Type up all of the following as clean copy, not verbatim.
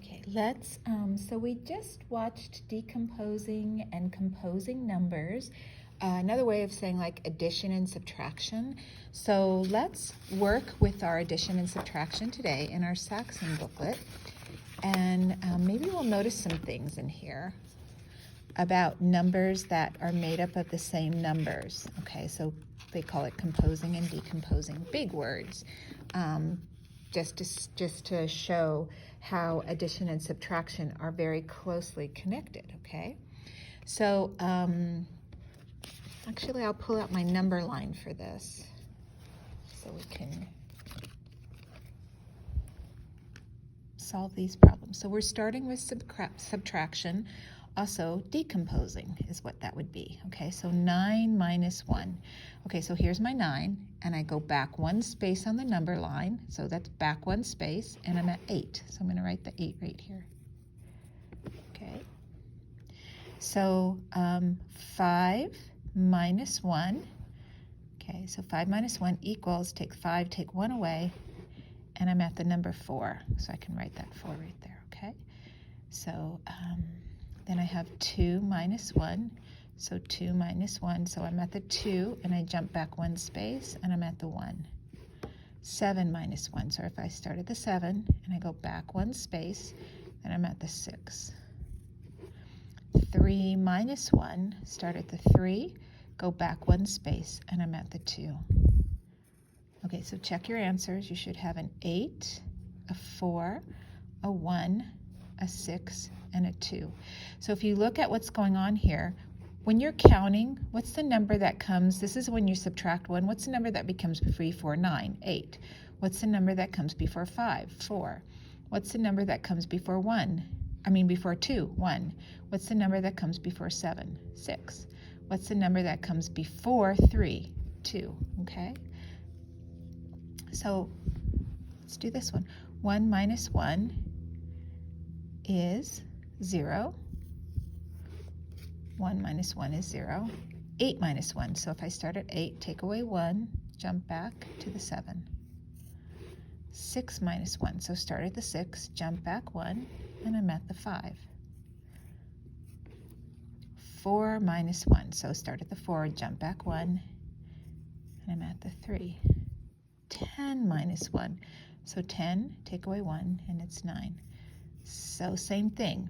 Okay, so we just watched decomposing and composing numbers. Another way of saying like addition and subtraction. So let's work with our addition and subtraction today in our Saxon booklet. And maybe we'll notice some things in here about numbers that are made up of the same numbers. Okay, so they call it composing and decomposing, big words. Just to show how addition and subtraction are very closely connected, okay? So actually I'll pull out my number line for this so we can solve these problems. So we're starting with subtraction. Also, decomposing is what that would be, okay? So 9 minus 1. Okay, so here's my 9, and I go back one space on the number line, so that's back one space, and I'm at 8. So I'm going to write the 8 right here. Okay. So 5 minus 1. Okay, so 5 minus 1 equals, take 5, take 1 away, and I'm at the number 4. So I can write that 4 right there, okay? So then I have 2 minus 1, so 2 minus 1, so I'm at the 2, and I jump back one space, and I'm at the 1. 7 minus 1, so if I start at the 7, and I go back one space, then I'm at the 6. 3 minus 1, start at the 3, go back one space, and I'm at the 2. Okay, so check your answers. You should have an 8, a 4, a 1, a 6, and a 2. So if you look at what's going on here, when you're counting, what's the number that comes? This is when you subtract 1. What's the number that becomes before 4? 9, 8. What's the number that comes before 5? 4. What's the number that comes before 2? 1. What's the number that comes before 7? 6. What's the number that comes before 3? 2. Okay? So let's do this one. 1 minus 1 is 0. 1 minus 1 is 0. 8 minus 1. So if I start at 8, take away 1, jump back to the 7. 6 minus 1. So start at the 6, jump back 1, and I'm at the 5. 4 minus 1. So start at the 4, jump back 1, and I'm at the 3. 10 minus 1. So 10, take away 1, and it's 9. So same thing.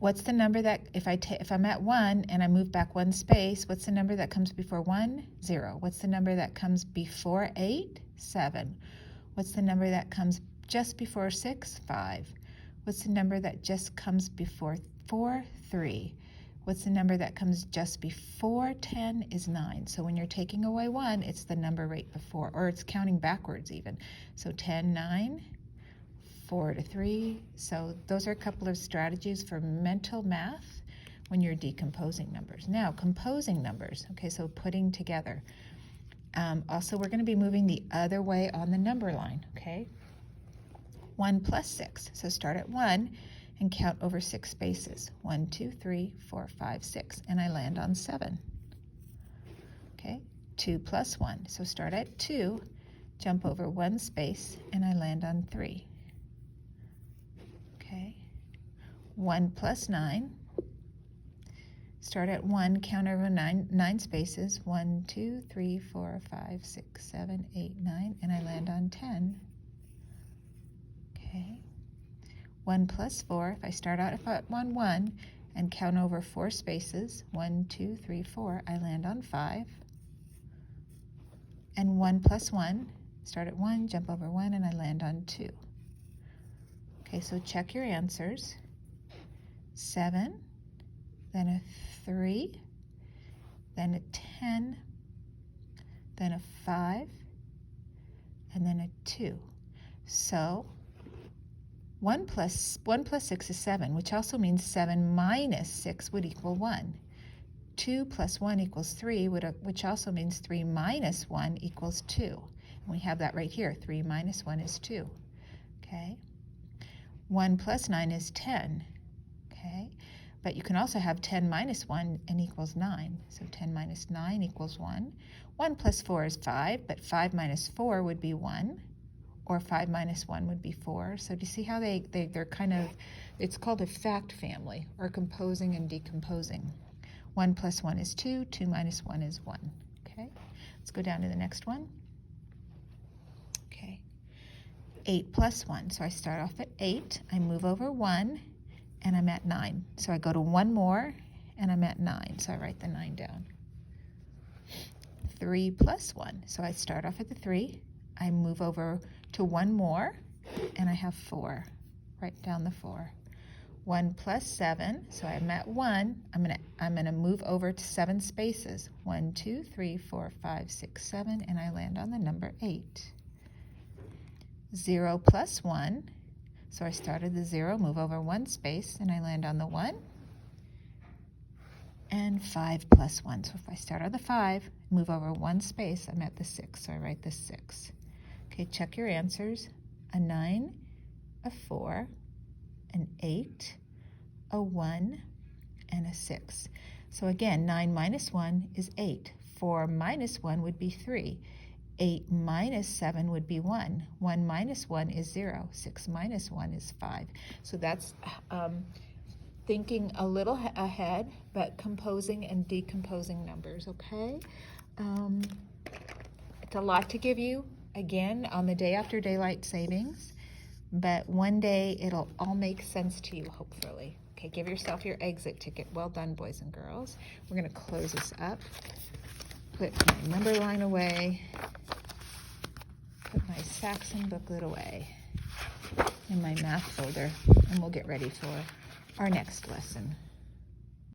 What's the number that, if I'm at 1 and I move back one space, what's the number that comes before 1? 0. What's the number that comes before 8? 7. What's the number that comes just before 6? 5. What's the number that just comes before 4? 3. What's the number that comes just before 10 is 9. So when you're taking away 1, it's the number right before, or it's counting backwards even. So 10, 9. 4 to 3. So those are a couple of strategies for mental math when you're decomposing numbers. Now, composing numbers. Okay, so putting together. Also, we're going to be moving the other way on the number line. Okay, 1 plus 6. So start at 1 and count over 6 spaces. 1, 2, 3, 4, 5, 6, and I land on 7. Okay, 2 plus 1. So start at 2, jump over one space, and I land on 3. Okay, 1 plus 9. Start at 1, count over 9 spaces. 1, 2, 3, 4, 5, 6, 7, 8, 9, and I land on 10. Okay, 1 plus 4. If I start out at 1 and count over 4 spaces, 1, 2, 3, 4, I land on 5. And 1 plus 1. Start at 1, jump over 1, and I land on 2. Okay, so check your answers. 7, then a 3, then a 10, then a 5, and then a 2. So 1 plus 6 is 7, which also means 7 minus 6 would equal 1. 2 plus 1 equals 3, which also means 3 minus 1 equals 2. And we have that right here. 3 minus 1 is 2. Okay. 1 plus 9 is 10, okay? But you can also have 10 minus 1 and equals 9. So 10 minus 9 equals 1. 1 plus 4 is 5, but 5 minus 4 would be 1. or 5 minus 1 would be 4. So do you see how they're kind of, it's called a fact family, or composing and decomposing. 1 plus 1 is 2, 2 minus 1 is 1. Okay, let's go down to the next one. Okay, 8 plus 1. So I start off at 8, I move over 1, and I'm at 9. So I go to one more, and I'm at 9. So I write the 9 down. 3 plus 1. So I start off at the 3, I move over to one more, and I have 4. Write down the 4. 1 plus 7, so I'm at 1. I'm gonna move over to 7 spaces. 1, 2, 3, 4, 5, 6, 7, and I land on the number 8. 0 plus 1, so I started the 0, move over 1 space, and I land on the 1. And 5 plus 1, so if I start on the 5, move over 1 space, I'm at the 6, so I write the 6. Okay, check your answers. A 9, a 4, an 8, a 1, and a 6. So again, 9 minus 1 is 8. 4 minus 1 would be 3. 8 minus 7 would be 1. 1 minus 1 is 0. 6 minus 1 is 5. So that's thinking a little ahead, but composing and decomposing numbers, okay? It's a lot to give you, again, on the day after daylight savings, but one day it'll all make sense to you, hopefully. Okay, give yourself your exit ticket. Well done, boys and girls. We're going to close this up, put my number line away, put my Saxon booklet away in my math folder, and we'll get ready for our next lesson.